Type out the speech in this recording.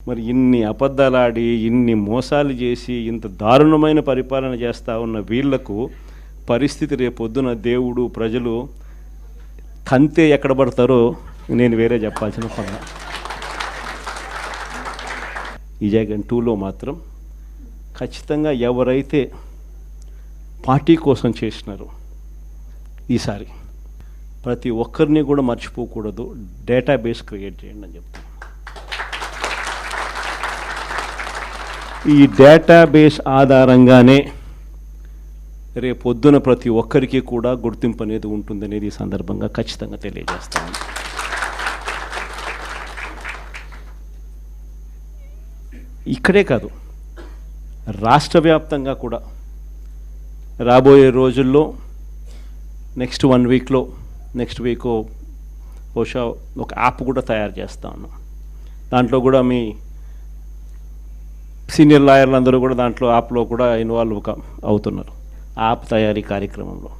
మరి ఇన్ని అబద్ధాలాడి ఇన్ని మోసాలు చేసి ఇంత దారుణమైన పరిపాలన చేస్తూ ఉన్న వీళ్లకు పరిస్థితి రేపొద్దున దేవుడు ప్రజలు తంతే ఎక్కడ పడతారో నేను వేరే చెప్పాల్సిన పని. ఈ జగన్ 2లో మాత్రం ఖచ్చితంగా ఎవరైతే పార్టీ కోసం చేసినారో ఈసారి ప్రతి ఒక్కరిని కూడా మర్చిపోకూడదు, డేటాబేస్ క్రియేట్ చేయండి అని చెప్తాను. ఈ డేటాబేస్ ఆధారంగానే రేపొద్దున ప్రతి ఒక్కరికి కూడా గుర్తింపు అనేది ఉంటుందనేది ఈ సందర్భంగా ఖచ్చితంగా తెలియజేస్తాను. ఇక్కడే కాదు, రాష్ట్ర వ్యాప్తంగా కూడా రాబోయే రోజుల్లో నెక్స్ట్ 1 వీక్లో నెక్స్ట్ వీక్ బహుశా ఒక యాప్ కూడా తయారు చేస్తా ఉన్నాం. దాంట్లో కూడా మీ సీనియర్ లాయర్లు అందరూ కూడా దాంట్లో యాప్లో కూడా ఇన్వాల్వ్ అవుతున్నారు, యాప్ తయారీ కార్యక్రమంలో.